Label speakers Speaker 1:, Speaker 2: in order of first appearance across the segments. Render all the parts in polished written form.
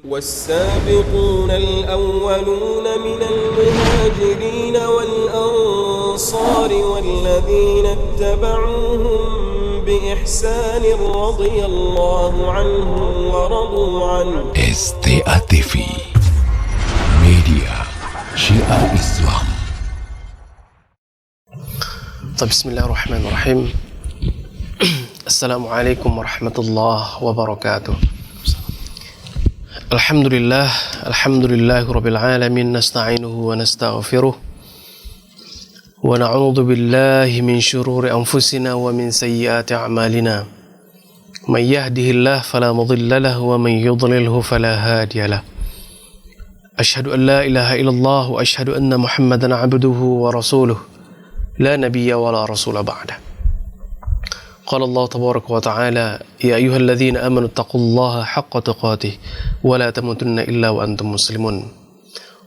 Speaker 1: والسابقون الأولون من المهاجرين والأنصار والذين اتبعوهم بإحسان رضي الله عنهم ورضوا عنه.
Speaker 2: STA TV Media Syiar Islam.
Speaker 3: Bismillahirrahmanirrahim. Assalamualaikum warahmatullahi wabarakatuh. Alhamdulillahi rabbil alamin, nasta'inuhu wa nastaghfiruh wa na'udzu billahi min syururi anfusina wa min sayyiati a'malina. May yahdihillahu fala mudilla lahu wa may yudlilhu fala hadiya lahu. Asyhadu an la ilaha illallah wa asyhadu anna Muhammadan 'abduhu wa rasuluh. La nabiyya wa la rasula ba'da. قال الله تبارك وتعالى يا أيها الذين آمنوا اتقوا الله حق تقاته ولا تموتن إلا وأنتم مسلمون.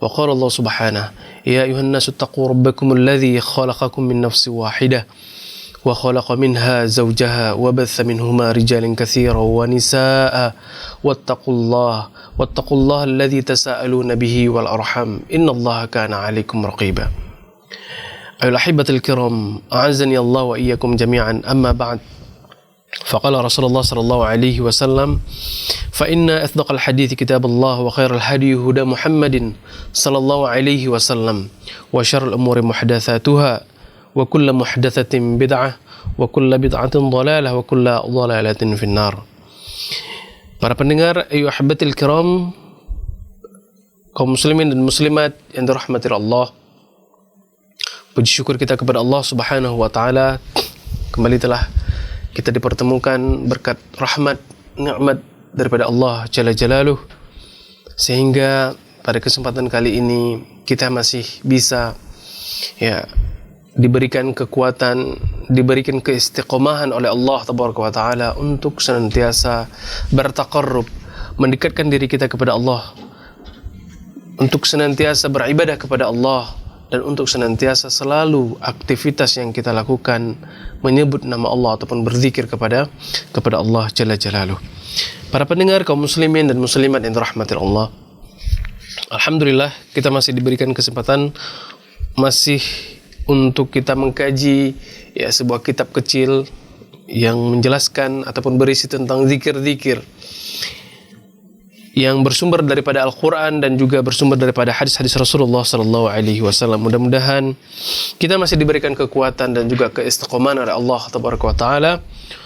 Speaker 3: وقال الله سبحانه يا أيها الناس اتقوا ربكم الذي خلقكم من نفس واحدة وخلق منها زوجها وبث منهما رجالا كثيرا ونساء واتقوا الله الذي تساءلون به والأرحام إن الله كان عليكم رقيبا. أيها الأحبة الكرام أعزني الله وإياكم جميعا أما بعد فقال رسول الله صلى الله عليه وسلم فإن أصدق الحديث كتاب الله وخير الهدي هدى محمد صلى الله عليه وسلم وشر الأمور محدثاتها وكل محدثة بدعة وكل بدعة ضلالة وكل ضلالة في النار. Para pendengar أيها الأحبة الكرام, kaum muslimin dan muslimat yang dirahmati Allah, puji syukur kita kepada Allah Subhanahu wa Ta'ala. Kembali telah kita dipertemukan berkat rahmat, nikmat daripada Allah Jalla Jalaluh, sehingga pada kesempatan kali ini kita masih bisa diberikan kekuatan, diberikan keistiqomahan oleh Allah Tabaraka wa Ta'ala untuk senantiasa bertaqarrub, mendekatkan diri kita kepada Allah, untuk senantiasa beribadah kepada Allah, dan untuk senantiasa selalu aktivitas yang kita lakukan menyebut nama Allah ataupun berzikir kepada Allah Jalla Jalaluh. Para pendengar kaum muslimin dan muslimat yang dirahmati Allah, alhamdulillah kita masih diberikan kesempatan masih untuk kita mengkaji sebuah kitab kecil yang menjelaskan ataupun berisi tentang zikir-zikir yang bersumber daripada Al-Quran dan juga bersumber daripada hadis-hadis Rasulullah SAW. Mudah-mudahan kita masih diberikan kekuatan dan juga keistiqomahan oleh Allah Tabaraka wa Ta'ala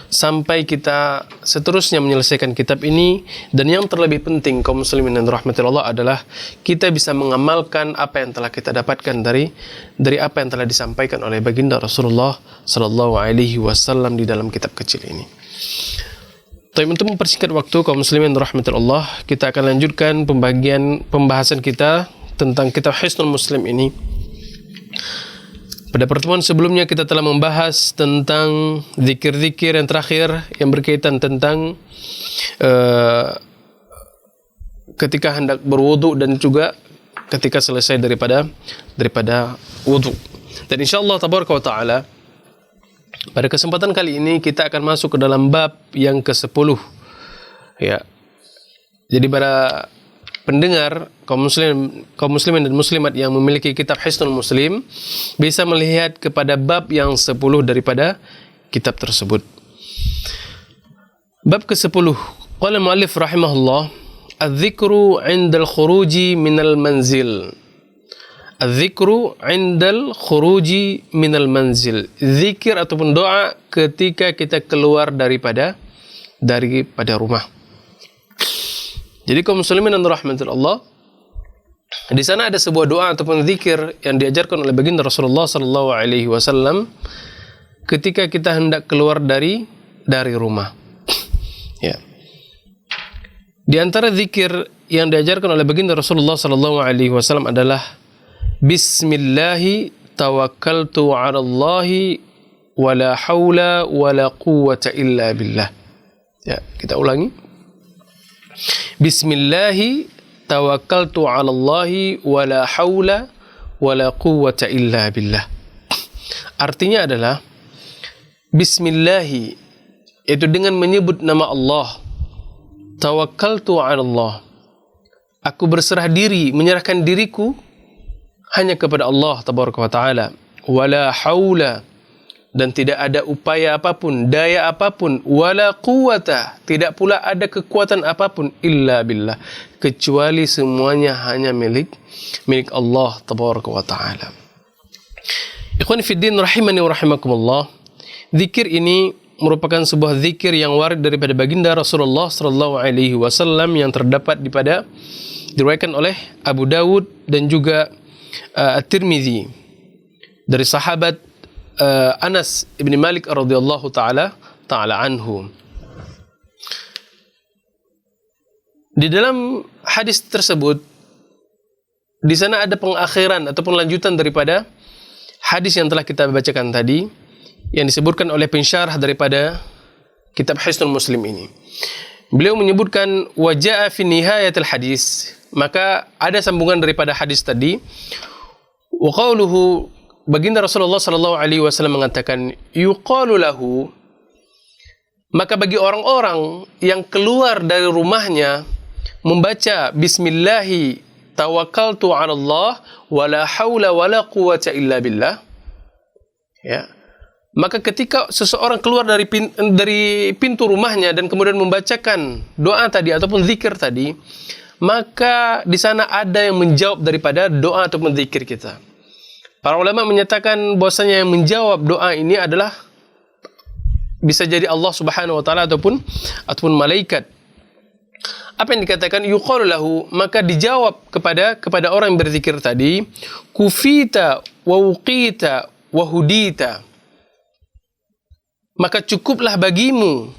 Speaker 3: sampai kita seterusnya menyelesaikan kitab ini. Dan yang terlebih penting kaum muslimin dan rahmati Allah adalah kita bisa mengamalkan apa yang telah kita dapatkan dari apa yang telah disampaikan oleh baginda Rasulullah SAW di dalam kitab kecil ini. Tapi untuk mempersingkat waktu kaum muslimin rahmatul Allah, kita akan lanjutkan pembahasan kita tentang kitab Hisnul Muslim ini. Pada pertemuan sebelumnya kita telah membahas tentang zikir-zikir yang terakhir yang berkaitan tentang ketika hendak berwudu dan juga ketika selesai daripada wudu. Dan insyaallah tabaraka wa taala pada kesempatan kali ini kita akan masuk ke dalam bab yang ke-10. Jadi para pendengar kaum muslimin dan muslimat yang memiliki kitab Hisnul Muslim bisa melihat kepada bab yang 10 daripada kitab tersebut. Bab ke-10. Qala al-muallif rahimahullah, "Adz-dzikru 'indal khuruji minal manzil." Al-zikru indal khuruji minal manzil. Zikir ataupun doa ketika kita keluar daripada rumah. Jadi kaum muslimin dan rahmatullah, di sana ada sebuah doa ataupun zikir yang diajarkan oleh baginda Rasulullah sallallahu alaihi wasallam ketika kita hendak keluar dari rumah. Di antara zikir yang diajarkan oleh baginda Rasulullah sallallahu alaihi wasallam adalah Bismillahi tawakkaltu 'ala Allahi wa la haula wa la quwwata illa billah. Kita ulangi. Bismillahi tawakkaltu 'ala Allahi wa la haula wa la quwwata illa billah. Artinya adalah Bismillahi, itu dengan menyebut nama Allah. Tawakkaltu 'ala Allah. Aku berserah diri, menyerahkan diriku hanya kepada Allah tabaraka wa taala. Wala haula, dan tidak ada upaya apapun, daya apapun, wala quwata, tidak pula ada kekuatan apapun, illa billah, kecuali semuanya hanya milik Allah tabaraka wa taala. Ikhwan fiddin rahimani wa rahimakumullah, zikir ini merupakan sebuah zikir yang warid daripada baginda Rasulullah sallallahu alaihi wasallam yang terdapat diriwayatkan oleh Abu Dawud dan juga At-Tirmidzi dari sahabat Anas ibn Malik radhiyallahu taala anhu. Di dalam hadis tersebut, di sana ada pengakhiran ataupun lanjutan daripada hadis yang telah kita bacakan tadi, yang disebutkan oleh pensyarah daripada kitab Hisnul Muslim ini. Beliau menyebutkan waja'a fi nihayatil hadis, maka ada sambungan daripada hadis tadi. Wa qauluhu, baginda Rasulullah sallallahu alaihi wasallam mengatakan, yuqalu lahu, maka bagi orang-orang yang keluar dari rumahnya membaca bismillahi tawakkaltu 'ala Allah wala haula wala quwwata illa billah, ya, maka ketika seseorang keluar dari pintu rumahnya dan kemudian membacakan doa tadi ataupun zikir tadi, maka di sana ada yang menjawab daripada doa ataupun zikir kita. Para ulama menyatakan bahwasanya yang menjawab doa ini adalah bisa jadi Allah Subhanahu wa taala ataupun malaikat. Apa yang dikatakan yuqalu lahu, maka dijawab kepada orang yang berzikir tadi, kufita wa wuqita wa hudita, maka cukuplah bagimu,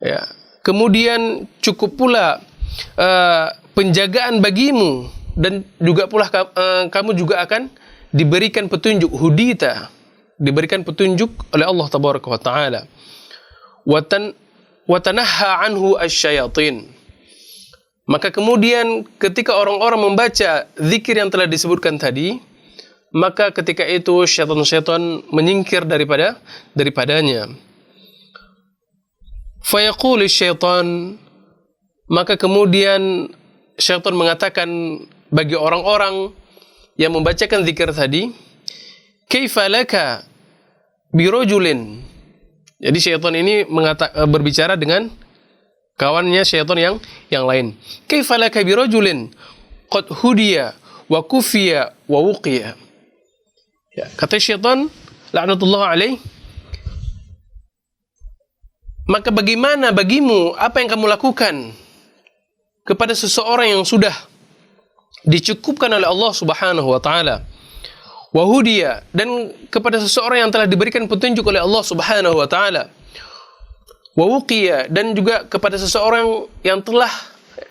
Speaker 3: ya, kemudian cukup pula penjagaan bagimu, dan juga pula kamu juga akan diberikan petunjuk, hudita, diberikan petunjuk oleh Allah tabaraka wa taala. Wa tanahha anhu asyayatin, maka kemudian ketika orang-orang membaca zikir yang telah disebutkan tadi, maka ketika itu syaitan-syaitan menyingkir daripadanya. Fayaqulu syaitan, maka kemudian syaitan mengatakan bagi orang-orang yang membacakan zikir tadi, kaifa laka birajulin. Jadi syaitan ini berbicara dengan kawannya syaitan yang lain. Kaifa laka birajulin qad hudiya wa kufiya wa wuqiya. Ya, kata syaitan laknatullah alaih, maka bagaimana bagimu apa yang kamu lakukan kepada seseorang yang sudah dicukupkan oleh Allah Subhanahu wa taala, wa hudiya, dan kepada seseorang yang telah diberikan petunjuk oleh Allah Subhanahu wa taala, wa wuqiya, dan juga kepada seseorang yang telah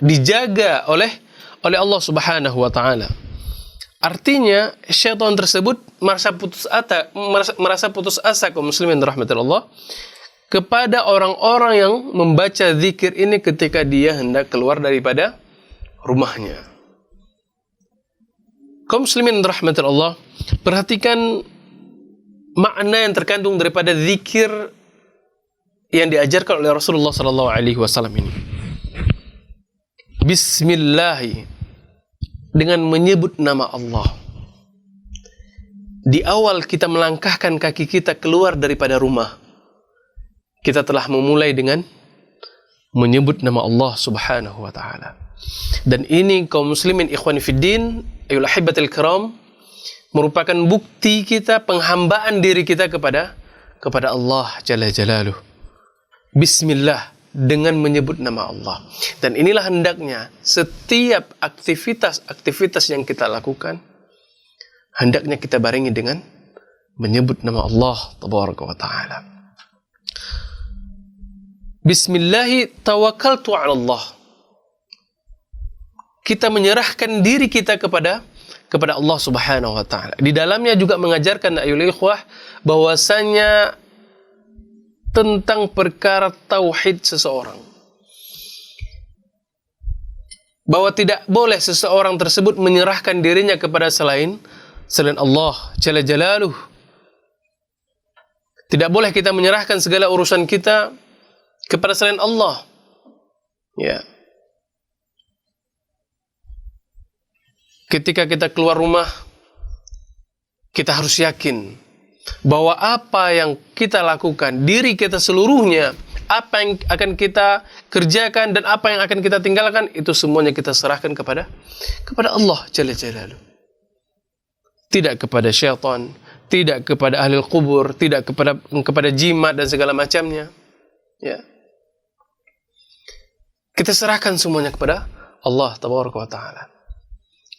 Speaker 3: dijaga oleh Allah Subhanahu wa taala. Artinya syaitan tersebut merasa putus asa kaum muslimin rahmatullah kepada orang-orang yang membaca zikir ini ketika dia hendak keluar daripada rumahnya. Kaum muslimin rahmatullah, perhatikan makna yang terkandung daripada zikir yang diajarkan oleh Rasulullah sallallahu alaihi wasallam ini. Bismillah, dengan menyebut nama Allah. Di awal kita melangkahkan kaki kita keluar daripada rumah, kita telah memulai dengan menyebut nama Allah Subhanahu wa taala. Dan ini kaum muslimin ikhwan fiddin, ayyuhal ahibatil kiram, merupakan bukti kita penghambaan diri kita kepada Allah Jalla Jalaluh. Bismillah, dengan menyebut nama Allah. Dan inilah hendaknya setiap aktivitas yang kita lakukan, hendaknya kita barengi dengan menyebut nama Allah tabaraka wa taala. Bismillah tawakkaltu 'ala Allah. Kita menyerahkan diri kita kepada Allah Subhanahu wa taala. Di dalamnya juga mengajarkan ayyuhal ikhwah bahwasanya tentang perkara tauhid seseorang, bahwa tidak boleh seseorang tersebut menyerahkan dirinya kepada selain Allah Jalla Jalaluh. Tidak boleh kita menyerahkan segala urusan kita kepada selain Allah. Ya. ketika kita keluar rumah, kita harus yakin bahwa apa yang kita lakukan, diri kita seluruhnya, apa yang akan kita kerjakan dan apa yang akan kita tinggalkan, itu semuanya kita serahkan kepada Allah Jalla Jalaluhu. Tidak kepada syaitan, tidak kepada ahli kubur, tidak kepada jimat dan segala macamnya. Ya. Kita serahkan semuanya kepada Allah Tabaraka wa Ta'ala.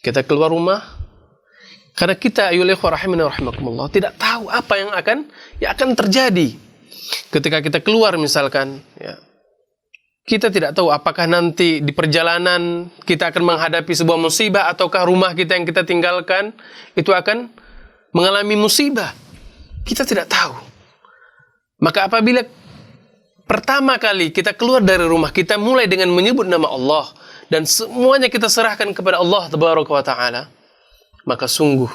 Speaker 3: Kita keluar rumah, karena kita ayyuhal ikhwah rahimani wa rahimakumullah, tidak tahu apa yang akan terjadi. Ketika kita keluar misalkan, ya, kita tidak tahu apakah nanti di perjalanan kita akan menghadapi sebuah musibah, ataukah rumah kita yang kita tinggalkan itu akan mengalami musibah. Kita tidak tahu. Maka apabila pertama kali kita keluar dari rumah, kita mulai dengan menyebut nama Allah dan semuanya kita serahkan kepada Allah Tabaraka wa Ta'ala, maka sungguh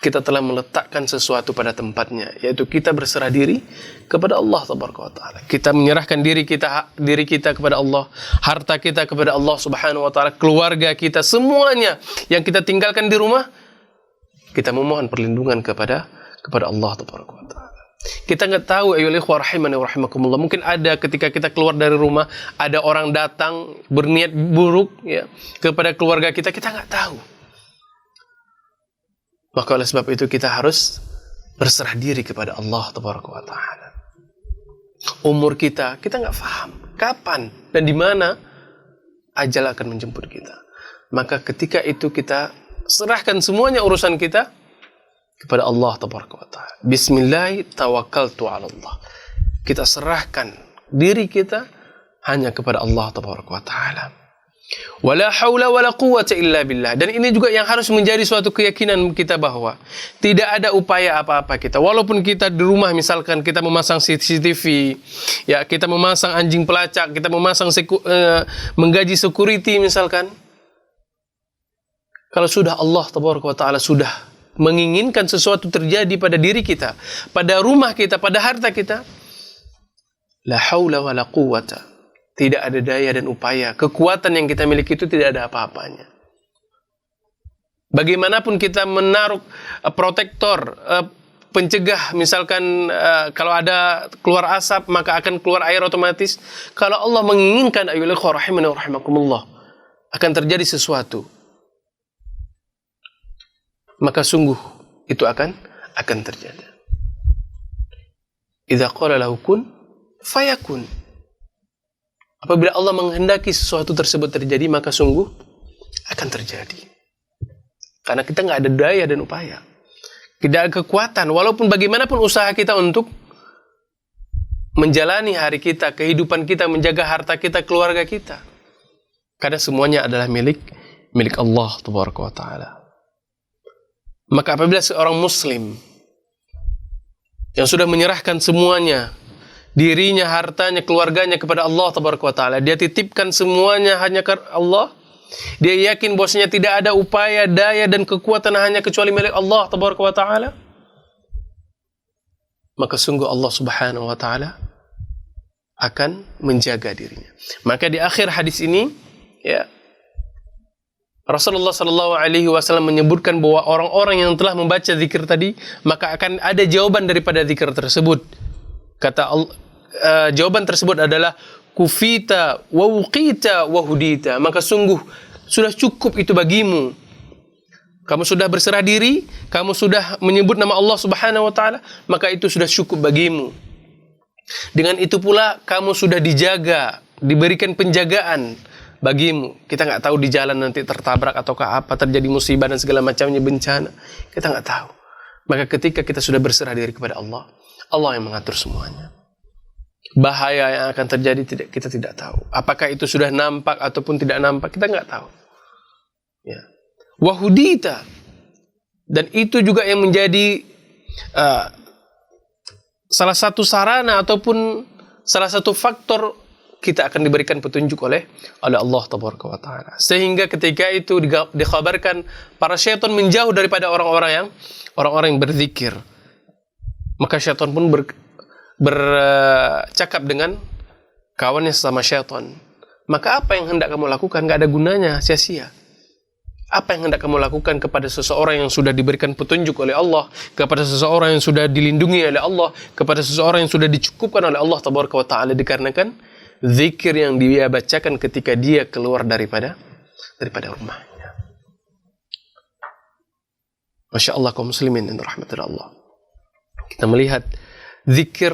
Speaker 3: kita telah meletakkan sesuatu pada tempatnya, yaitu kita berserah diri kepada Allah Tabaraka wa Ta'ala. Kita menyerahkan diri kita kepada Allah, harta kita kepada Allah Subhanahu wa Ta'ala, keluarga kita, semuanya yang kita tinggalkan di rumah, kita memohon perlindungan kepada Allah Tabaraka wa Ta'ala. Kita nggak tahu, ayyuhal ikhwah rahimani wa rahimakumullah, mungkin ada ketika kita keluar dari rumah, ada orang datang berniat buruk, ya, kepada keluarga kita nggak tahu. Maka oleh sebab itu kita harus berserah diri kepada Allah Tabaraka wa Ta'ala. Umur kita nggak paham kapan dan di mana ajal akan menjemput kita. Maka ketika itu kita serahkan semuanya urusan kita kepada Allah Tabaraka wa Ta'ala. Bismillah tawakkaltu ala Allah. Kita serahkan diri kita hanya kepada Allah Tabaraka wa Ta'ala. Wala haula wala quwwata illa billah. Dan ini juga yang harus menjadi suatu keyakinan kita, bahwa tidak ada upaya apa-apa kita. Walaupun kita di rumah misalkan kita memasang CCTV, ya, kita memasang anjing pelacak, kita memasang menggaji security misalkan. Kalau sudah Allah Tabaraka wa Ta'ala sudah menginginkan sesuatu terjadi pada diri kita, pada rumah kita, pada harta kita, la haula wa la quwwata, tidak ada daya dan upaya, kekuatan yang kita miliki itu tidak ada apa-apanya. Bagaimanapun kita menaruh protektor, pencegah, misalkan kalau ada keluar asap maka akan keluar air otomatis. Kalau Allah menginginkan, ayyuhal ikhwah rahimani wa rahimakumullah, akan terjadi sesuatu, maka sungguh itu akan terjadi. Idza qala lahu kun fayakun. Apabila Allah menghendaki sesuatu tersebut terjadi, maka sungguh akan terjadi. Karena kita nggak ada daya dan upaya, tidak ada kekuatan. Walaupun bagaimanapun usaha kita untuk menjalani hari kita, kehidupan kita, menjaga harta kita, keluarga kita, karena semuanya adalah milik Allah Tabaraka wa Ta'ala. Maka apabila seorang muslim yang sudah menyerahkan semuanya, dirinya, hartanya, keluarganya kepada Allah Tabaraka wa Ta'ala, dia titipkan semuanya hanya ke Allah, dia yakin bahwasanya tidak ada upaya, daya dan kekuatan hanya kecuali milik Allah Tabaraka wa Ta'ala, maka sungguh Allah Subhanahu wa Ta'ala akan menjaga dirinya. Maka di akhir hadis ini, ya, Rasulullah sallallahu alaihi wasallam menyebutkan bahwa orang-orang yang telah membaca zikir tadi, maka akan ada jawaban daripada zikir tersebut. Kata Allah, jawaban tersebut adalah kufita wa wuqita wa hudita. Maka sungguh sudah cukup itu bagimu. Kamu sudah berserah diri, kamu sudah menyebut nama Allah Subhanahu wa Ta'ala, maka itu sudah cukup bagimu. Dengan itu pula kamu sudah dijaga, diberikan penjagaan bagimu. Kita nggak tahu di jalan nanti tertabrak ataukah apa, terjadi musibah dan segala macamnya, bencana, kita nggak tahu. Maka ketika kita sudah berserah diri kepada Allah, Allah yang mengatur semuanya. Bahaya yang akan terjadi kita tidak tahu. Apakah itu sudah nampak ataupun tidak nampak, kita nggak tahu. Ya. Wahudita, dan itu juga yang menjadi salah satu sarana ataupun salah satu faktor kita akan diberikan petunjuk oleh Allah Tabaraka wa Ta'ala. Sehingga ketika itu dikhabarkan para syaitan menjauh daripada orang-orang yang berzikir. Maka syaitan pun bercakap dengan kawannya sesama syaitan. Maka apa yang hendak kamu lakukan? Gak ada gunanya, sia-sia. Apa yang hendak kamu lakukan kepada seseorang yang sudah diberikan petunjuk oleh Allah, kepada seseorang yang sudah dilindungi oleh Allah, kepada seseorang yang sudah dicukupkan oleh Allah Tabaraka wa Ta'ala, dikarenakan zikir yang dia bacakan ketika dia keluar daripada rumahnya. Masya Allah kaum muslimin yang dirahmati Allah. Kita melihat zikir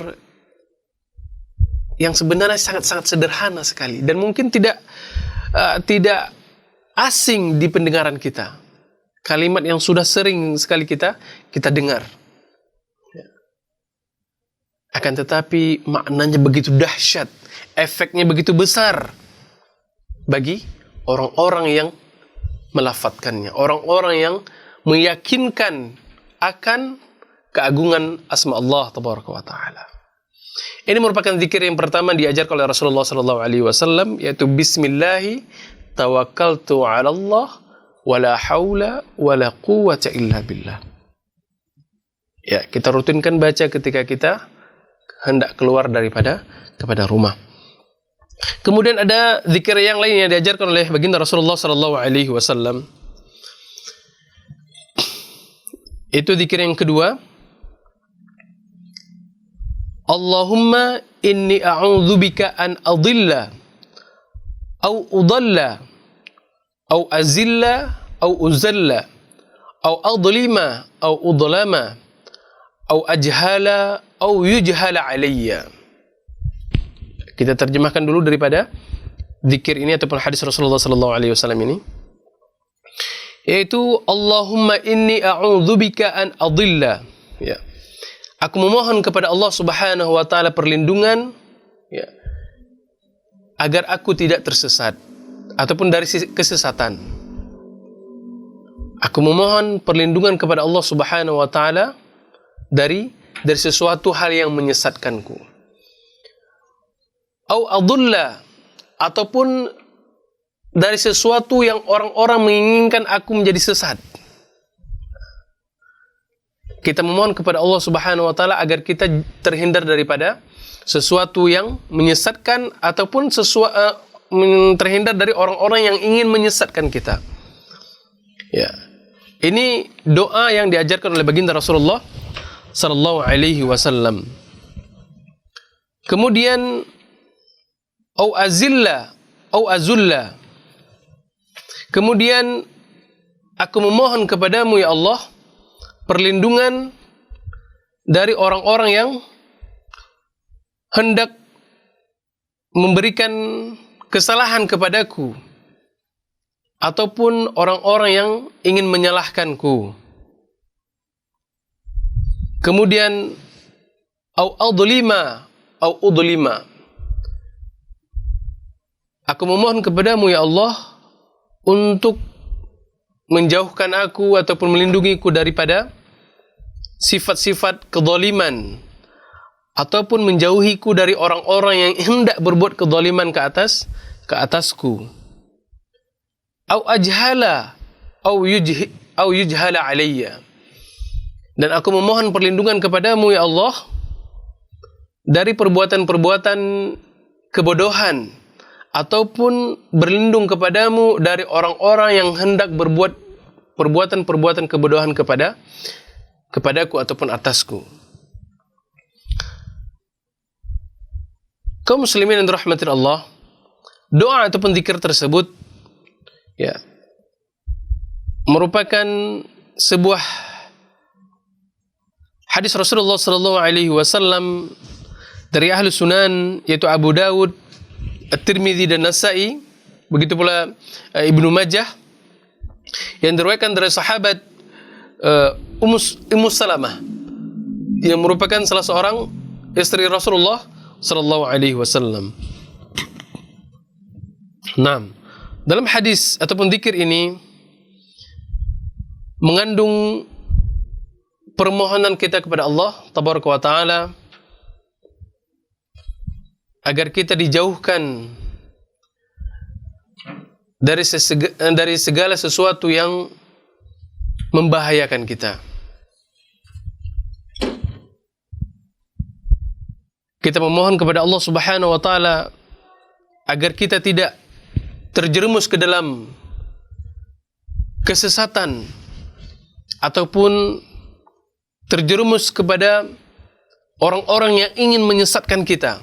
Speaker 3: yang sebenarnya sangat-sangat sederhana sekali dan mungkin tidak asing di pendengaran kita. Kalimat yang sudah sering sekali kita dengar. Akan tetapi maknanya begitu dahsyat, efeknya begitu besar bagi orang-orang yang melafadzkannya, orang-orang yang meyakinkan akan keagungan asma Allah Tabaraka wa Ta'ala. Ini merupakan zikir yang pertama diajarkan oleh Rasulullah SAW, yaitu Bismillahi tawakkaltu ala Allah wala haula wala quwwata illa billah. Ya, kita rutinkan baca ketika kita hendak keluar daripada rumah. Kemudian ada zikir yang lain yang diajarkan oleh baginda Rasulullah SAW. Itu zikir yang kedua. Allahumma inni a'udzubika an adilla au udalla au azilla au uzalla au adlima au udlama au ajhala au yujhala alayya. Kita terjemahkan dulu daripada zikir ini ataupun hadis Rasulullah SAW ini, yaitu Allahumma inni a'udzubika an adilla. Ya. Aku memohon kepada Allah Subhanahu wa Ta'ala perlindungan, ya, agar aku tidak tersesat ataupun dari kesesatan. Aku memohon perlindungan kepada Allah Subhanahu wa Ta'ala dari sesuatu hal yang menyesatkanku. Au adulla, ataupun dari sesuatu yang orang-orang menginginkan aku menjadi sesat. Kita memohon kepada Allah Subhanahu wa Ta'ala agar kita terhindar daripada sesuatu yang menyesatkan ataupun terhindar dari orang-orang yang ingin menyesatkan kita. Ya. Ini doa yang diajarkan oleh baginda Rasulullah sallallahu alaihi wasallam. Kemudian au azilla au azulla. Kemudian aku memohon kepadamu ya Allah perlindungan dari orang-orang yang hendak memberikan kesalahan kepadaku ataupun orang-orang yang ingin menyalahkanku. Kemudian au adlima au udlima. Aku memohon kepadamu ya Allah untuk menjauhkan aku ataupun melindungiku daripada sifat-sifat kezaliman ataupun menjauhiku dari orang-orang yang hendak berbuat kezaliman ke atasku. Au ajhala au yujhala alayya. Dan aku memohon perlindungan kepadamu ya Allah dari perbuatan-perbuatan kebodohan ataupun berlindung kepadamu dari orang-orang yang hendak berbuat perbuatan-perbuatan kebodohan kepadaku ataupun atasku. Kaum muslimin yang dirahmati Allah, doa ataupun zikir tersebut ya merupakan sebuah hadis Rasulullah sallallahu alaihi wasallam dari ahli sunan, yaitu Abu Dawud, At-Tirmidzi dan Nasa'i, begitu pula Ibnu Majah, yang diriwayatkan dari sahabat Ummu Salamah, yang merupakan salah seorang istri Rasulullah sallallahu alaihi wasallam. Naam, dalam hadis ataupun zikir ini mengandung permohonan kita kepada Allah Tabaraka wa Ta'ala agar kita dijauhkan dari segala sesuatu yang membahayakan kita. Kita memohon kepada Allah Subhanahu wa Ta'ala agar kita tidak terjerumus ke dalam kesesatan ataupun terjerumus kepada orang-orang yang ingin menyesatkan kita.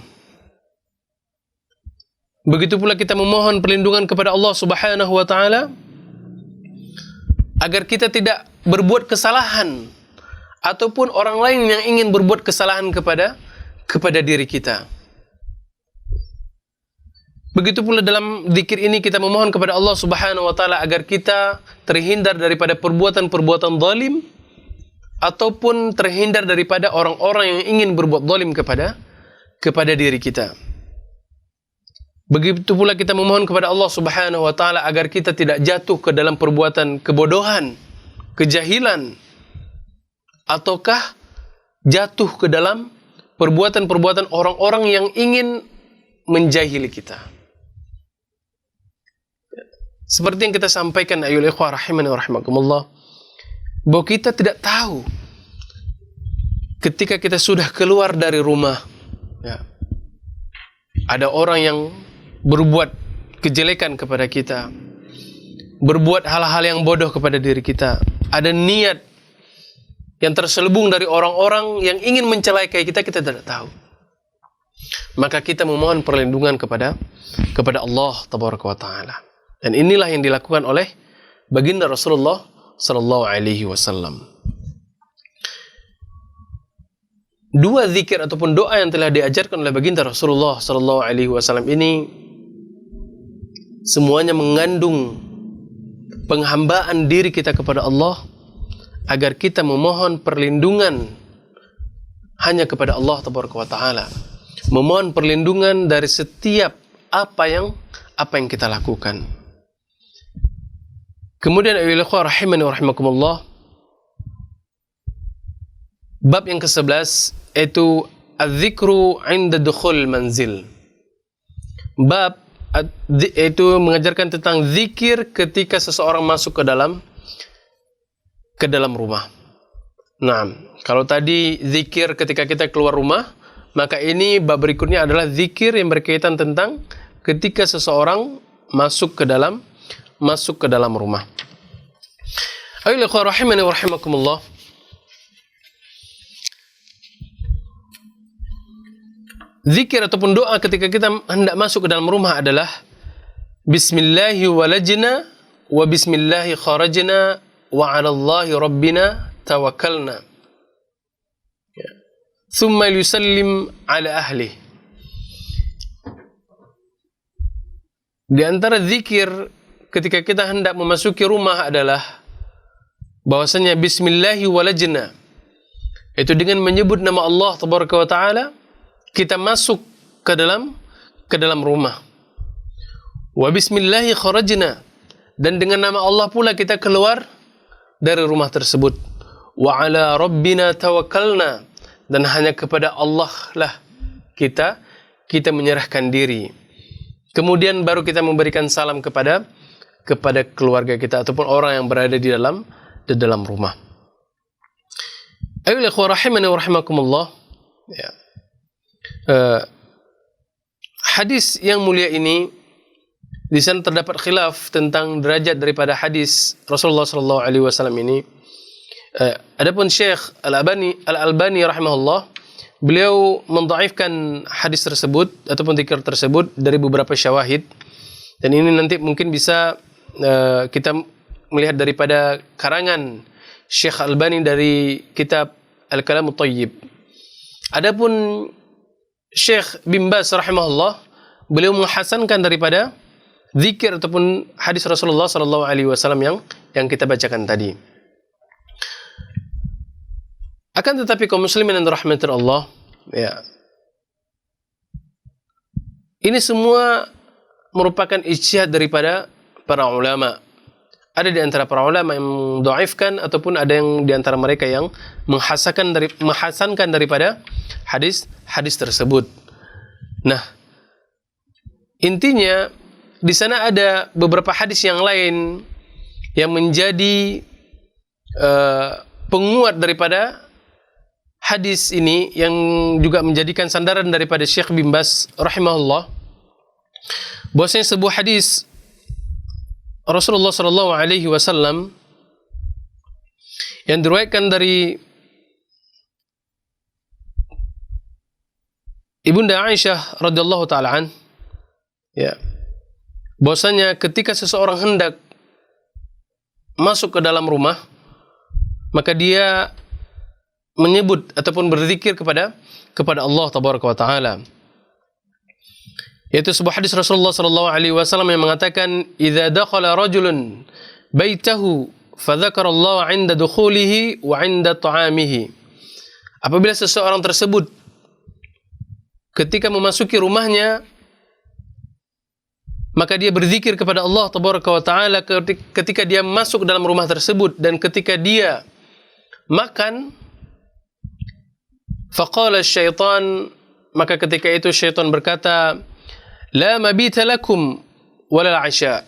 Speaker 3: Begitu pula kita memohon perlindungan kepada Allah Subhanahu wa taala agar kita tidak berbuat kesalahan ataupun orang lain yang ingin berbuat kesalahan kepada diri kita. Begitu pula dalam zikir ini kita memohon kepada Allah Subhanahu wa taala agar kita terhindar daripada perbuatan-perbuatan zalim ataupun terhindar daripada orang-orang yang ingin berbuat zalim kepada diri kita. Begitu pula kita memohon kepada Allah Subhanahu wa taala agar kita tidak jatuh ke dalam perbuatan kebodohan, kejahilan, ataukah jatuh ke dalam perbuatan-perbuatan orang-orang yang ingin menjahili kita. Seperti yang kita sampaikan ayyuhal ikhwah rahimani wa rahimakumullah, bahwa kita tidak tahu ketika kita sudah keluar dari rumah, ya, ada orang yang berbuat kejelekan kepada kita, berbuat hal-hal yang bodoh kepada diri kita, ada niat yang terselubung dari orang-orang yang ingin mencelakai kita, kita tidak tahu. Maka kita memohon perlindungan kepada Allah Tabaraka wa Ta'ala. Dan inilah yang dilakukan oleh baginda Rasulullah sallallahu alaihi wasallam. Dua zikir ataupun doa yang telah diajarkan oleh baginda Rasulullah sallallahu alaihi wasallam ini semuanya mengandung penghambaan diri kita kepada Allah agar kita memohon perlindungan hanya kepada Allah Tabaraka wa Ta'ala, memohon perlindungan dari setiap apa yang kita lakukan. Kemudian ayyuhal ikhwah rahimani wa rahimakumullah, bab yang ke-11 yaitu az-zikru 'inda dukhul manzil. Bab itu mengajarkan tentang zikir ketika seseorang masuk ke dalam rumah. Nah, kalau tadi zikir ketika kita keluar rumah, maka ini bab berikutnya adalah zikir yang berkaitan tentang ketika seseorang masuk ke dalam rumah. Ayyuhal ikhwah rahimani wa rahimakumullah, zikir ataupun doa ketika kita hendak masuk ke dalam rumah adalah Bismillahi walajna wa bismillahi kharajna wa 'alallahi rabbina tawakkalna. Thumma yusallim 'ala ahli. Di antara zikir ketika kita hendak memasuki rumah adalah bahwasanya Bismillahi walajna, itu dengan menyebut nama Allah Tabaraka wa Ta'ala kita masuk ke dalam rumah. Wa bismillahi kharajna, dan dengan nama Allah pula kita keluar dari rumah tersebut. Wa ala rabbina tawakkalna, dan hanya kepada Allah lah kita menyerahkan diri. Kemudian baru kita memberikan salam kepada keluarga kita ataupun orang yang berada di dalam rumah. Ayyuhal ikhwah rahimani wa rahimakumullah, ya. Hadis yang mulia ini di sana terdapat khilaf tentang derajat daripada hadis Rasulullah sallallahu alaihi wasallam ini. Adapun Syekh Al-Albani rahimahullah, beliau mendhaifkan hadis tersebut ataupun zikir tersebut dari beberapa syawahid, dan ini nanti mungkin bisa kita melihat daripada karangan Syekh Al-Albani dari kitab Al-Kalamut Thayyib. Adapun Syekh bin Baz rahimahullah, beliau menghasankan daripada zikir ataupun hadis Rasulullah sallallahu alaihi wasallam yang kita bacakan tadi. Akan tetapi kaum muslimin yang dirahmati Allah, ya, ini semua merupakan ijtihad daripada para ulama. Ada di antara para ulama yang mendhaifkan ataupun ada yang di antara mereka yang menghasankan daripada hadis tersebut. Nah, intinya di sana ada beberapa hadis yang lain yang menjadi penguat daripada hadis ini, yang juga menjadikan sandaran daripada Syekh bin Baz rahimahullah, bahwasanya sebuah hadis Rasulullah sallallahu alaihi wasallam yang diriwayatkan dari Ibunda Aisyah radhiyallahu taala ya, bahwasanya ketika seseorang hendak masuk ke dalam rumah, maka dia menyebut ataupun berzikir kepada Allah tabaraka wa taala. Yaitu sebuah hadis Rasulullah sallallahu alaihi wasallam yang mengatakan, "Idza dakhala rajulun baitahu fadzakara Allah 'inda dukhulihi wa 'inda ta'amihi." Apabila seseorang tersebut ketika memasuki rumahnya, maka dia berzikir kepada Allah tabaraka wa taala ketika dia masuk dalam rumah tersebut, dan ketika dia makan, faqala syaitan, maka ketika itu syaitan berkata, la mabita lakum wala al-'asha.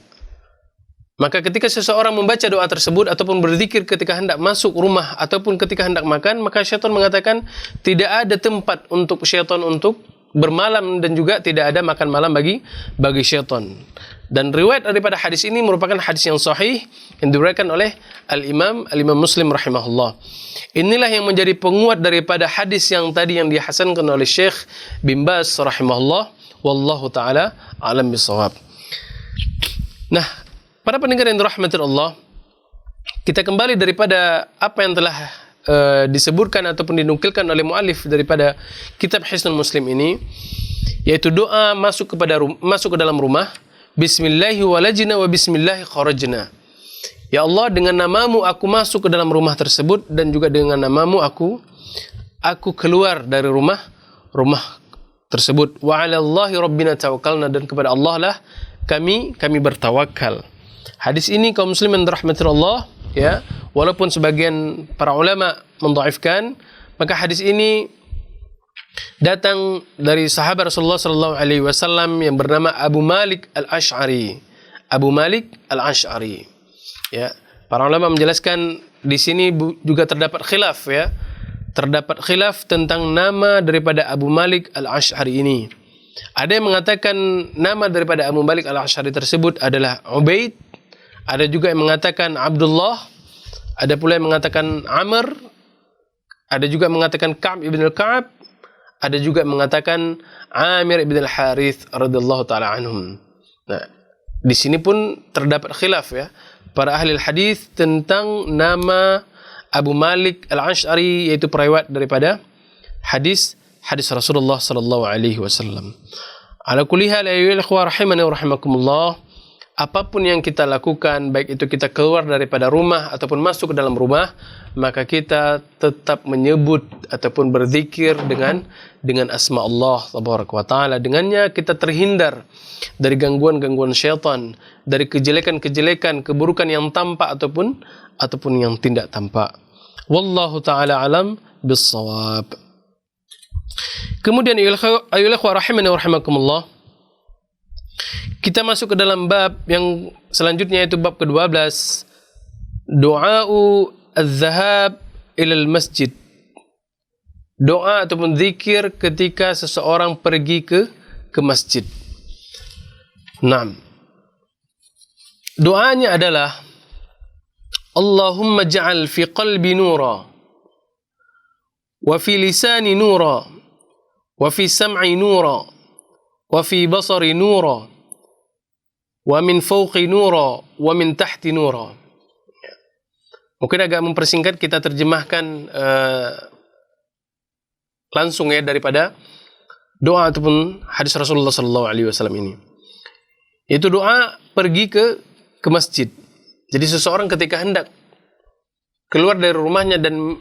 Speaker 3: Maka ketika seseorang membaca doa tersebut ataupun berzikir ketika hendak masuk rumah ataupun ketika hendak makan, maka syaitan mengatakan tidak ada tempat untuk syaitan untuk bermalam, dan juga tidak ada makan malam bagi syaitan. Dan riwayat daripada hadis ini merupakan hadis yang sahih yang diriwayatkan oleh Al-Imam Muslim rahimahullah. Inilah yang menjadi penguat daripada hadis yang tadi yang dihasankan oleh Syekh bin Baz rahimahullah. Wallahu taala alam bisawab. Nah, para pendengar yang dirahmati Allah, kita kembali daripada apa yang telah disebutkan ataupun dinukilkan oleh muallif daripada kitab Hisnul Muslim ini, yaitu doa masuk ke dalam rumah. Bismillahi walajna wa bismillahi kharajna. Ya Allah, dengan namamu aku masuk ke dalam rumah tersebut, dan juga dengan namamu aku keluar dari rumah tersebut. Wa 'alallahi rabbina tawakkalna, dan kepada Allah lah kami bertawakal. Hadis ini kaum muslimin dirahmati Allah, ya, walaupun sebagian para ulama mendhaifkan, maka hadis ini datang dari sahabat Rasulullah sallallahu alaihi wasallam yang bernama Abu Malik Al-Asy'ari. Abu Malik Al-Asy'ari. Ya, para ulama menjelaskan di sini juga terdapat khilaf, ya. Terdapat khilaf tentang nama daripada Abu Malik Al-Asy'ari ini. Ada yang mengatakan nama daripada Abu Malik Al-Asy'ari tersebut adalah Ubaid, ada juga yang mengatakan Abdullah, ada pula yang mengatakan Amr, ada juga yang mengatakan Ka'ab ibn al-Ka'ab, ada juga yang mengatakan Amir ibn al-Harith radhiyallahu taala anhum. Nah, di sini pun terdapat khilaf, ya, para ahli hadis tentang nama Abu Malik Al-Asy'ari, yaitu periwayat daripada hadis Rasulullah sallallahu alaihi wasallam. Ala kulli hal, ayyuhal ikhwah rahimani wa rahimakumullah, apapun yang kita lakukan, baik itu kita keluar daripada rumah ataupun masuk ke dalam rumah, maka kita tetap menyebut ataupun berzikir dengan asma Allah tabaraka wa taala. Dengannya kita terhindar dari gangguan-gangguan syaitan, dari kejelekan-kejelekan, keburukan yang tampak ataupun yang tidak tampak. Wallahu taala alam bis-shawab. Kemudian ayyuhal ikhwah rahimani wa rahimakumullah, kita masuk ke dalam bab yang selanjutnya, yaitu bab ke-12, doa'u az-zahab ilal masjid. Doa ataupun zikir ketika seseorang pergi ke masjid. Naam. Doanya adalah Allahumma ja'al fi qalbi nura, wa fi lisani nura, wa fi sam'i nura, wa fi basari nura, wa min fawqi nura, wa min tahti nura. Mungkin agak mempersingkat, kita terjemahkan langsung, ya, daripada doa ataupun hadis Rasulullah sallallahu alaihi wasallam ini. Itu doa pergi ke masjid. Jadi seseorang ketika hendak keluar dari rumahnya dan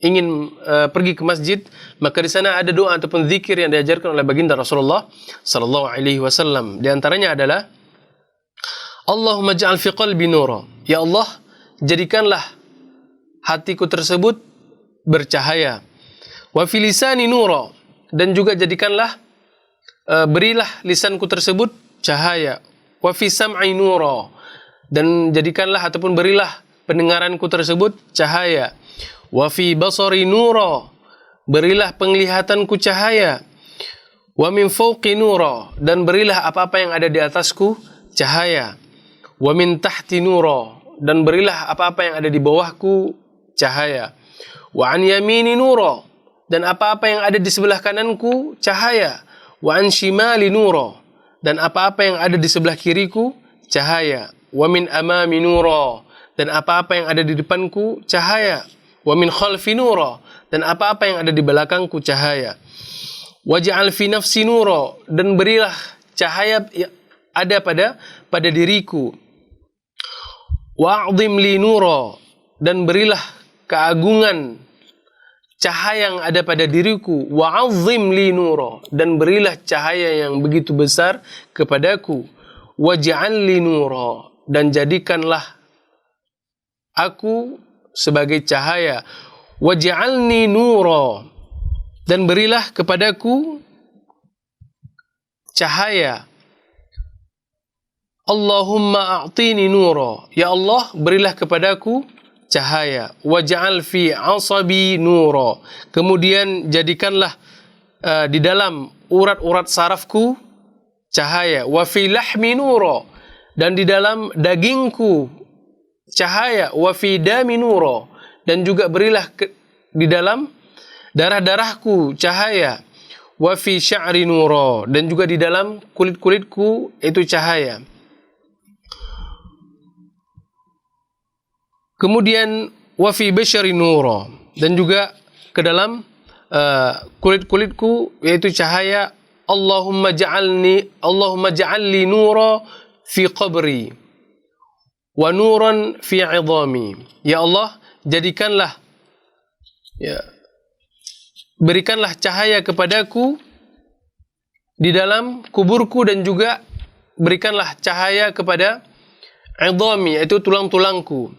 Speaker 3: ingin pergi ke masjid, maka di sana ada doa ataupun zikir yang diajarkan oleh baginda Rasulullah sallallahu alaihi wasallam. Di antaranya adalah Allahumma ja'al fi qalbi nura. Ya Allah, jadikanlah hatiku tersebut bercahaya. Wa fi lisani nura, dan juga jadikanlah berilah lisanku tersebut cahaya. Wa fi sam'i nura, dan jadikanlah ataupun berilah pendengaranku tersebut cahaya. Wa fi basari nura, berilah penglihatanku cahaya. Wa min fawqi nura, dan berilah apa-apa yang ada di atasku cahaya. Wa min tahti nura, dan berilah apa-apa yang ada di bawahku cahaya. Wa an yamini nura, dan apa-apa yang ada di sebelah kananku cahaya. Wa an shimali nura, dan apa-apa yang ada di sebelah kiriku cahaya. Wa min amami nura, dan apa-apa yang ada di depanku cahaya. Wa min khalfi nura, dan apa-apa yang ada di belakangku cahaya. Waj'al fi nafsi nura, dan berilah cahaya ada pada diriku. Wa'zim li nura, dan berilah keagungan cahaya yang ada pada diriku. Wa'azzim li nura, dan berilah cahaya yang begitu besar kepadaku. Waj'al li nura, dan jadikanlah aku sebagai cahaya. Waj'alni nura, dan berilah kepadaku cahaya. Allahumma a'tini nura, ya Allah berilah kepadaku cahaya. Waj'al fi asabi nura, kemudian jadikanlah di dalam urat-urat sarafku cahaya. Wa fi lahmi nura, dan di dalam dagingku cahaya. Wa fi dami nura, dan juga berilah di dalam darah-darahku cahaya. Wa fi sya'ri nura, dan juga di dalam kulit-kulitku itu cahaya. Kemudian wa fi basyari nura, dan juga ke dalam kulit-kulitku yaitu cahaya. Allahumma ja'alli nura fi qabri wa nuran fi 'idhami. Ya Allah, jadikanlah, berikanlah cahaya kepadaku di dalam kuburku, dan juga berikanlah cahaya kepada 'idhami, yaitu tulang-tulangku.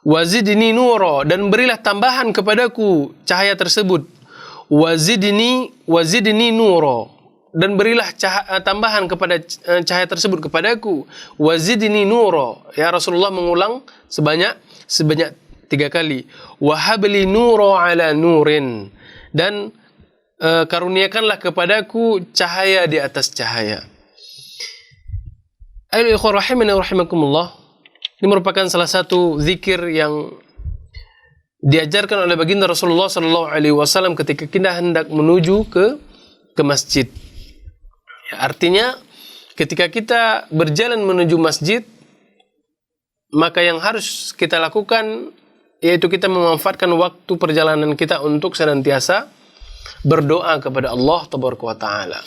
Speaker 3: Wazidni nura, dan berilah tambahan kepadaku cahaya tersebut. Wazidni nura, dan berilah tambahan kepada cahaya tersebut kepadaku. Wazidni nura, ya Rasulullah mengulang sebanyak 3 kali. Wahabli nura ala nurin, dan karuniakanlah kepadaku cahaya di atas cahaya. Ayo ikhwan rahimani rahimakumullah, ini merupakan salah satu zikir yang diajarkan oleh baginda Rasulullah SAW ketika kita hendak menuju ke masjid. Ya, artinya ketika kita berjalan menuju masjid, maka yang harus kita lakukan yaitu kita memanfaatkan waktu perjalanan kita untuk senantiasa berdoa kepada Allah Tabaraka wa Ta'ala.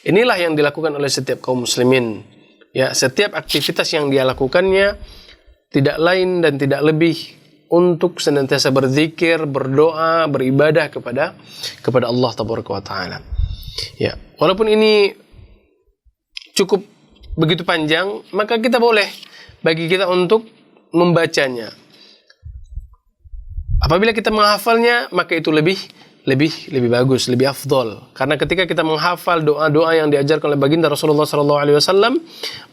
Speaker 3: Inilah yang dilakukan oleh setiap kaum muslimin. Ya, setiap aktivitas yang dia lakukannya tidak lain dan tidak lebih untuk senantiasa berzikir, berdoa, beribadah kepada Allah Tabaraka wa Ta'ala. Ya, walaupun ini cukup begitu panjang, maka kita boleh bagi kita untuk membacanya. Apabila kita menghafalnya, maka itu lebih bagus, lebih afdol. Karena ketika kita menghafal doa-doa yang diajarkan oleh baginda Rasulullah SAW,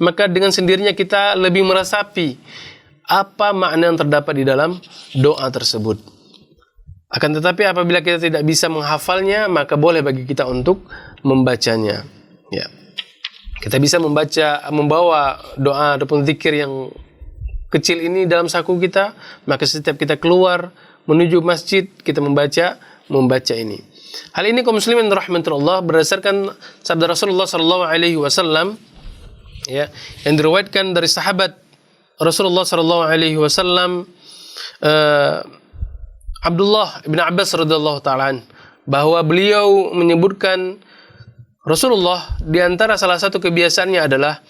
Speaker 3: maka dengan sendirinya kita lebih meresapi apa makna yang terdapat di dalam doa tersebut. Akan tetapi apabila kita tidak bisa menghafalnya, maka boleh bagi kita untuk membacanya. Ya. Kita bisa membawa doa ataupun zikir yang kecil ini dalam saku kita, maka setiap kita keluar menuju masjid, kita membaca ini. Hal ini kaum muslimin rahmatullah berdasarkan sabda Rasulullah SAW, ya, yang diriwayatkan dari sahabat Rasulullah SAW, Abdullah bin Abbas radhiyallahu ta'ala, bahwa beliau menyebutkan Rasulullah di antara salah satu kebiasaannya adalah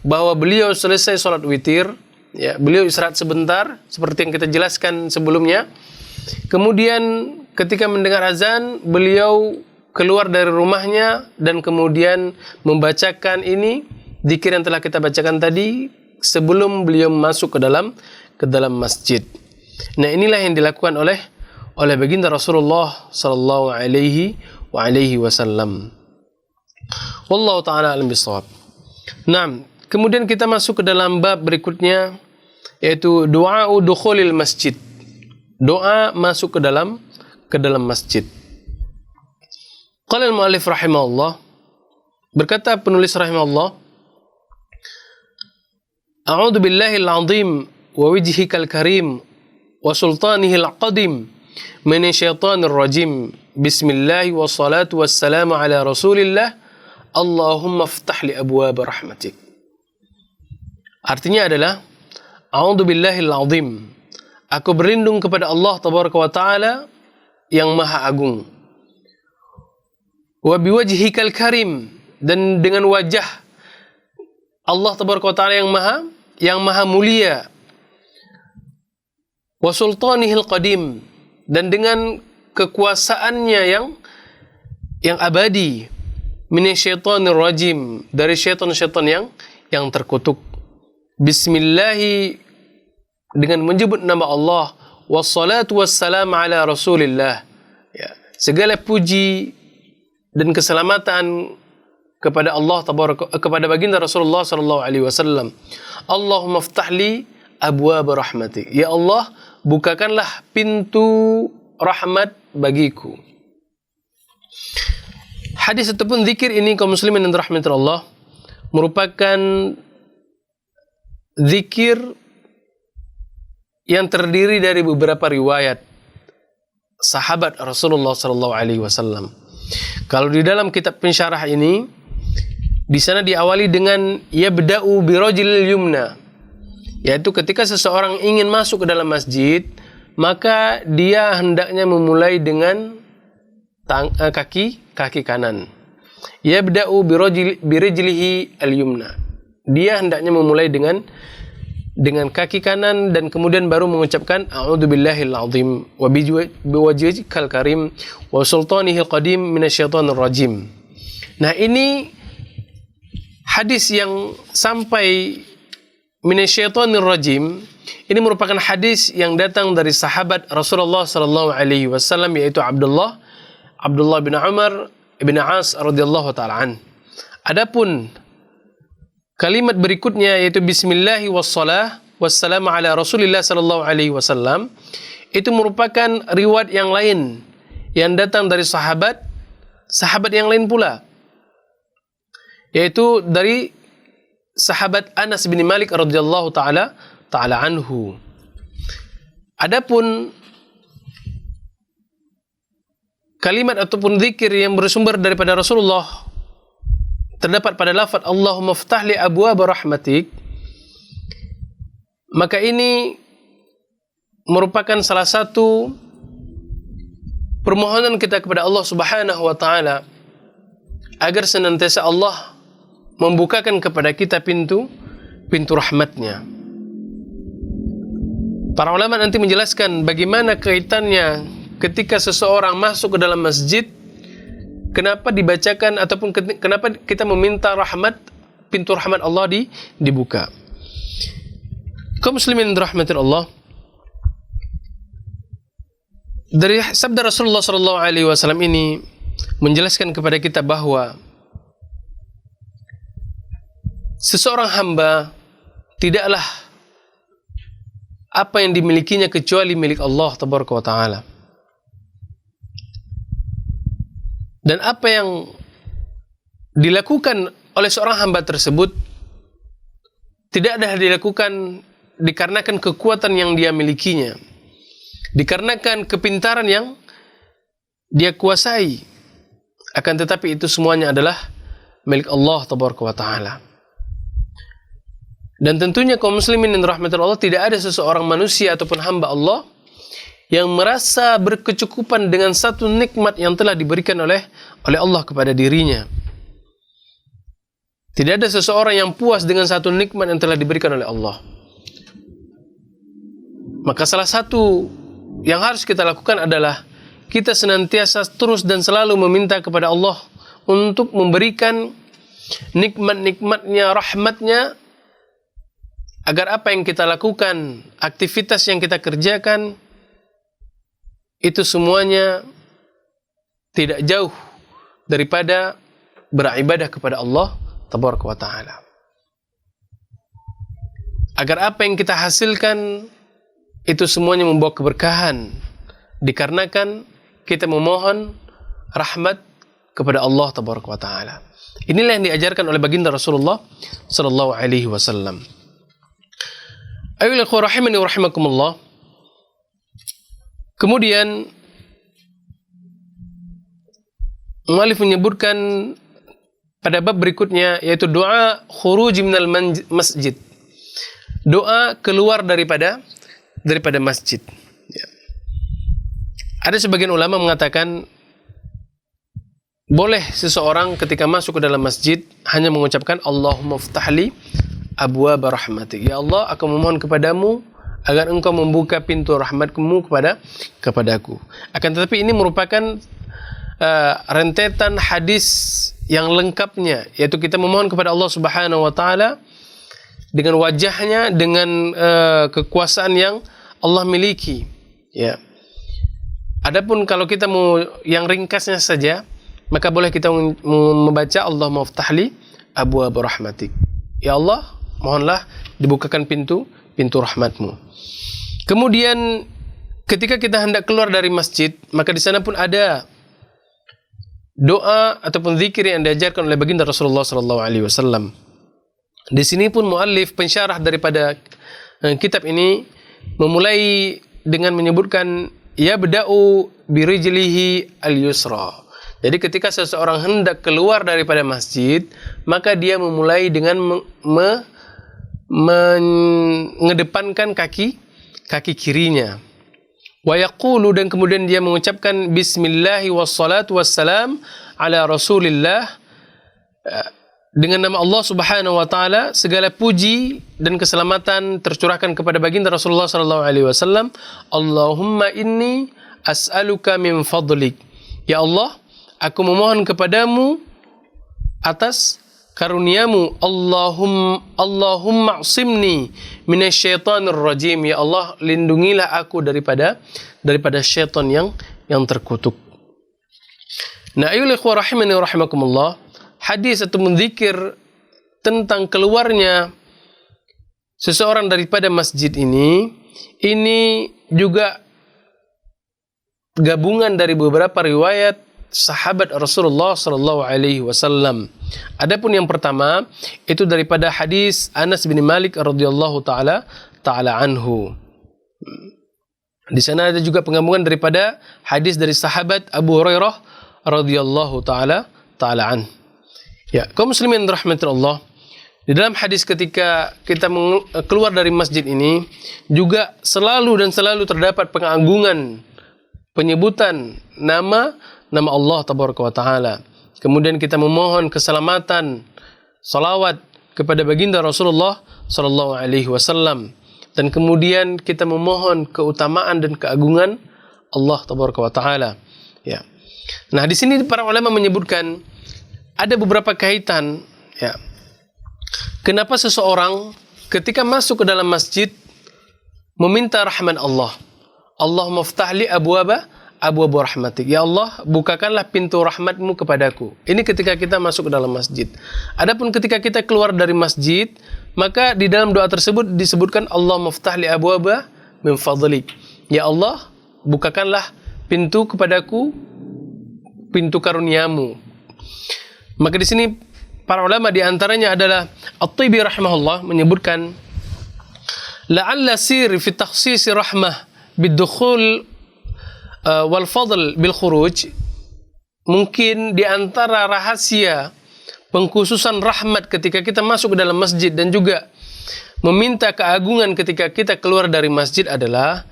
Speaker 3: bahwa beliau selesai sholat witir, ya, beliau istirahat sebentar seperti yang kita jelaskan sebelumnya. Kemudian ketika mendengar azan, beliau keluar dari rumahnya dan kemudian membacakan ini zikir yang telah kita bacakan tadi sebelum beliau masuk ke dalam masjid. Nah, inilah yang dilakukan oleh baginda Rasulullah sallallahu alaihi wasallam. Wallahu taala alam bisawab. Nah, kemudian kita masuk ke dalam bab berikutnya, yaitu doa dukhulil masjid. Doa masuk ke dalam masjid. Qala al-mu'allif rahimahullah, berkata penulis rahimahullah, A'udzu billahil azim wa wajhikal karim wa sultanihil qadim minasyaitonir rajim. Bismillah wassalatu wassalamu ala Rasulillah. Allahumma iftah li abwaab rahmatik. Artinya adalah a'udzu billahil azim. Aku berlindung kepada Allah tabaraka wa taala yang maha agung. Wa biwajhikal karim, dan dengan wajah Allah tabaraka wa taala yang maha mulia. Wa sultanihil qadim, dan dengan kekuasaannya yang abadi. Minasyaitonir rajim, dari syaitan-syaitan yang terkutuk. Bismillahi, dengan menyebut nama Allah. Wassalatu wassalamu ala Rasulillah. Ya, segala puji dan keselamatan kepada Allah kepada baginda Rasulullah sallallahu alaihi wasallam. Allahumma iftahli abwaab rahmatik. Ya Allah, bukakanlah pintu rahmat bagiku. Hadis ataupun zikir ini kaum muslimin yang dirahmati Allah merupakan zikir yang terdiri dari beberapa riwayat sahabat Rasulullah sallallahu alaihi wasallam. Kalau di dalam kitab pensyarah ini, di sana diawali dengan yabda'u birajlil yumna, yaitu ketika seseorang ingin masuk ke dalam masjid, maka dia hendaknya memulai dengan kaki kanan. Yabda'u birijlihi al-yumna. Dia hendaknya memulai dengan kaki kanan dan kemudian baru mengucapkan a'udzu billahil azim wa biwajhikal karim wa sultanihil qadim minasyaitonir rajim. Nah, ini hadis yang sampai minasyaitonir rajim ini merupakan hadis yang datang dari sahabat Rasulullah sallallahu alaihi wasallam, yaitu Abdullah bin Umar bin As radhiyallahu taala an. Adapun kalimat berikutnya, yaitu bismillahi wassalah wassalamu ala Rasulillah sallallahu alaihi wasallam, itu merupakan riwayat yang lain yang datang dari sahabat yang lain pula, yaitu dari sahabat Anas bin Malik radhiyallahu taala anhu. Adapun kalimat ataupun zikir yang bersumber daripada Rasulullah terdapat pada lafaz Allahumma iftah li abwaab rahmatik, maka ini merupakan salah satu permohonan kita kepada Allah Subhanahu wa taala agar senantiasa Allah membukakan kepada kita pintu rahmatnya. Para ulama nanti menjelaskan bagaimana kaitannya ketika seseorang masuk ke dalam masjid, kenapa dibacakan ataupun kenapa kita meminta rahmat, pintu rahmat Allah dibuka. Kaum muslimin dirahmati Allah, dari sabda Rasulullah sallallahu alaihi wasallam ini menjelaskan kepada kita bahwa seseorang hamba tidaklah apa yang dimilikinya kecuali milik Allah tabaraka wa taala. Dan apa yang dilakukan oleh seorang hamba tersebut tidak ada dilakukan dikarenakan kekuatan yang dia milikinya, dikarenakan kepintaran yang dia kuasai, akan tetapi itu semuanya adalah milik Allah tabaraka wa taala. Dan tentunya kaum muslimin yang dirahmati Allah, tidak ada seseorang manusia ataupun hamba Allah yang merasa berkecukupan dengan satu nikmat yang telah diberikan oleh Allah kepada dirinya. Tidak ada seseorang yang puas dengan satu nikmat yang telah diberikan oleh Allah. Maka salah satu yang harus kita lakukan adalah kita senantiasa terus dan selalu meminta kepada Allah untuk memberikan nikmat-nikmatnya, rahmatnya, agar apa yang kita lakukan, aktivitas yang kita kerjakan, itu semuanya tidak jauh daripada beribadah kepada Allah tabaraka wa taala. Agar apa yang kita hasilkan itu semuanya membawa keberkahan, dikarenakan kita memohon rahmat kepada Allah tabaraka wa taala. Inilah yang diajarkan oleh baginda Rasulullah sallallahu alaihi wasallam. Ayolah rahimani wa rahimakumullah. Kemudian muallif menyebutkan pada bab berikutnya, yaitu doa khuruj minal masjid. Doa keluar daripada masjid. Ya. Ada sebagian ulama mengatakan boleh seseorang ketika masuk ke dalam masjid hanya mengucapkan Allahumma ftahli abwaaba rahmatik. Ya Allah, aku memohon kepadamu agar engkau membuka pintu rahmatmu kepadaku. Akan tetapi ini merupakan rentetan hadis yang lengkapnya, yaitu kita memohon kepada Allah Subhanahu wa taala dengan wajahnya, dengan kekuasaan yang Allah miliki, ya. Adapun kalau kita mau yang ringkasnya saja, maka boleh kita membaca Allahumma ftahli abwaab rahmatik. Ya Allah, mohonlah dibukakan pintu rahmatmu. Kemudian ketika kita hendak keluar dari masjid, maka di sana pun ada doa ataupun zikir yang diajarkan oleh baginda Rasulullah SAW. Di sini pun muallif pensyarah daripada kitab ini memulai dengan menyebutkan yabda'u birijlihi al-yusra. Jadi ketika seseorang hendak keluar daripada masjid, maka dia memulai dengan mengedepankan kaki kirinya. Wa yaqulu, dan kemudian dia mengucapkan bismillahi wassalatu wassalam ala rasulillah, dengan nama Allah Subhanahu wa taala segala puji dan keselamatan tercurahkan kepada baginda Rasulullah sallallahu alaihi wasallam. Allahumma inni as'aluka min fadlik. Ya Allah, aku memohon kepadamu atas karuniamu. Allahumma asimni minasyaitonir rajim. Ya Allah, lindungilah aku daripada syaitan yang terkutuk. Nah, ayyuhal ikhwah rahimani wa rahimakumullah, hadis atau menzikir tentang keluarnya seseorang daripada masjid ini juga gabungan dari beberapa riwayat sahabat Rasulullah sallallahu alaihi wasallam. Adapun yang pertama itu daripada hadis Anas bin Malik radhiyallahu taala anhu. Di sana ada juga penggabungan daripada hadis dari sahabat Abu Hurairah radhiyallahu taala an. Ya, kaum muslimin rahmatullah, di dalam hadis ketika kita keluar dari masjid ini juga selalu terdapat pengagungan, penyebutan nama Allah tabaraka wa taala. Kemudian kita memohon keselamatan, salawat kepada baginda Rasulullah sallallahu alaihi wasallam, dan kemudian kita memohon keutamaan dan keagungan Allah tabaraka wa taala. Ya. Nah, di sini para ulama menyebutkan ada beberapa kaitan, ya. Kenapa seseorang ketika masuk ke dalam masjid meminta rahmat Allah. Allahumma ftahli abwaaba rahmatik. Ya Allah, bukakanlah pintu rahmatmu kepadaku. Ini ketika kita masuk ke dalam masjid. Adapun ketika kita keluar dari masjid, maka di dalam doa tersebut disebutkan Allahumma ftahli abwaaba min fadlik. Ya Allah, bukakanlah pintu kepadaku, pintu karuniamu. Maka di sini para ulama di antaranya adalah At-Tibi rahimahullah menyebutkan la'alla sir fi takhsis rahmah bid-dukhul wal fadl bil khuruj. Mungkin di antara rahasia pengkhususan rahmat ketika kita masuk ke dalam masjid dan juga meminta keagungan ketika kita keluar dari masjid adalah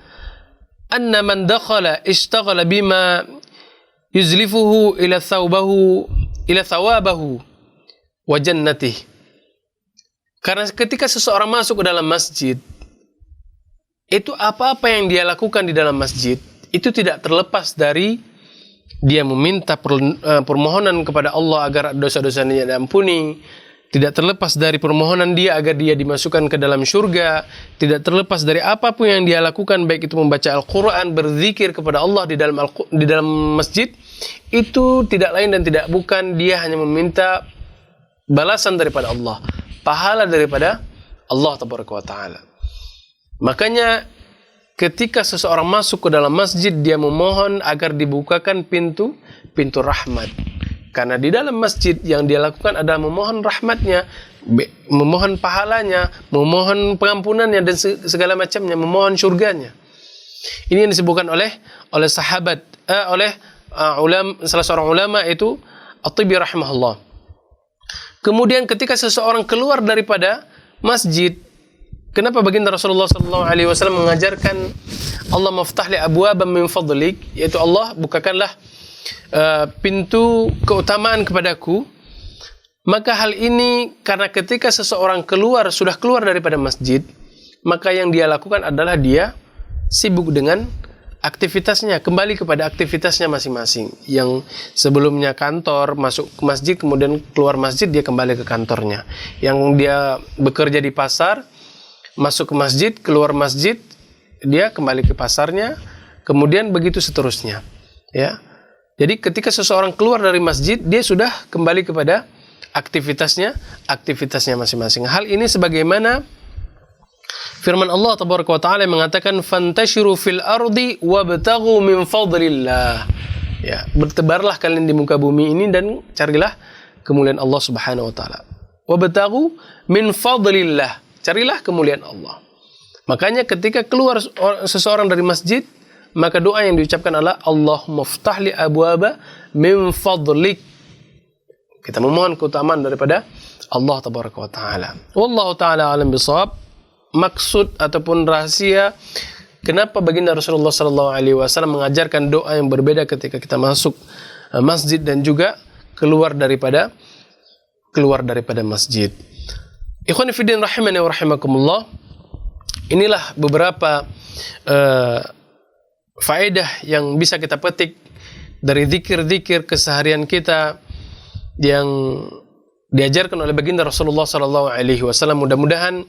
Speaker 3: anna man dakhala ishtaghala bima yuzlifuhu ila thawabahu wa jannatih. Karena ketika seseorang masuk ke dalam masjid, itu apa-apa yang dia lakukan di dalam masjid itu tidak terlepas dari dia meminta permohonan kepada Allah agar dosa-dosanya diampuni, tidak terlepas dari permohonan dia agar dia dimasukkan ke dalam syurga, tidak terlepas dari apapun yang dia lakukan, baik itu membaca Al-Quran, berzikir kepada Allah di dalam masjid. Itu tidak lain dan tidak bukan dia hanya meminta balasan daripada Allah, pahala daripada Allah tabaraka wa taala. Makanya ketika seseorang masuk ke dalam masjid, dia memohon agar dibukakan pintu rahmat. Karena di dalam masjid yang dia lakukan adalah memohon rahmatnya, memohon pahalanya, memohon pengampunannya dan segala macamnya, memohon surganya. Ini yang disebutkan oleh sahabat, salah seorang ulama itu At-Tibi rahimahullah. Kemudian ketika seseorang keluar daripada masjid, kenapa baginda Rasulullah SAW mengajarkan Allah maftah li abwaban min fadlik, yaitu Allah bukakanlah pintu keutamaan kepadaku. Maka hal ini karena ketika seseorang sudah keluar daripada masjid, maka yang dia lakukan adalah dia sibuk dengan aktivitasnya, kembali kepada aktivitasnya masing-masing. Yang sebelumnya kantor, masuk ke masjid, kemudian keluar masjid, dia kembali ke kantornya. Yang dia bekerja di pasar, masuk ke masjid, keluar masjid, dia kembali ke pasarnya, kemudian begitu seterusnya. Ya. Jadi ketika seseorang keluar dari masjid, dia sudah kembali kepada aktivitasnya masing-masing. Hal ini sebagaimana firman Allah tabaraka wa taala yang mengatakan fantashiru fil ardi wabtaghu min fadlillah. Ya, bertebarlah kalian di muka bumi ini dan carilah kemuliaan Allah Subhanahu wa taala. Wabtaghu min fadlillah. Carilah kemuliaan Allah. Makanya ketika keluar seseorang dari masjid, maka doa yang diucapkan adalah Allahumma ftah li abwaba min fadlik. Kita memohon keutamaan daripada Allah tabaraka wa taala. Wallahu taala alam bisawab. Maksud ataupun rahasia kenapa baginda Rasulullah SAW mengajarkan doa yang berbeda ketika kita masuk masjid dan juga keluar daripada masjid. Ikhwan fillah rahimani wa rahimakumullah. Inilah beberapa faedah yang bisa kita petik dari zikir-zikir keseharian kita yang diajarkan oleh baginda Rasulullah SAW. Mudah-mudahan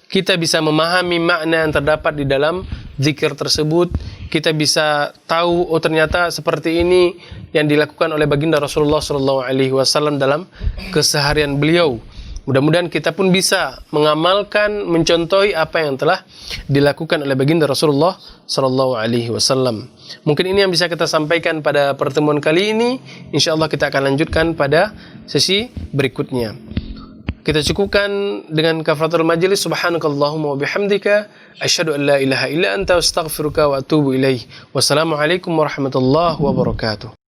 Speaker 3: kita bisa memahami makna yang terdapat di dalam zikir tersebut. Kita bisa tahu, oh ternyata seperti ini yang dilakukan oleh baginda Rasulullah SAW dalam keseharian beliau. Mudah-mudahan kita pun bisa mengamalkan, mencontohi apa yang telah dilakukan oleh baginda Rasulullah SAW. Mungkin ini yang bisa kita sampaikan pada pertemuan kali ini. InsyaAllah kita akan lanjutkan pada sesi berikutnya. Kita cukupkan dengan kafaratul majlis. Subhanakallahumma wa bihamdika asyhadu an la ilaha illa anta astaghfiruka wa atubu ilaih. Wassalamualaikum warahmatullahi wabarakatuh.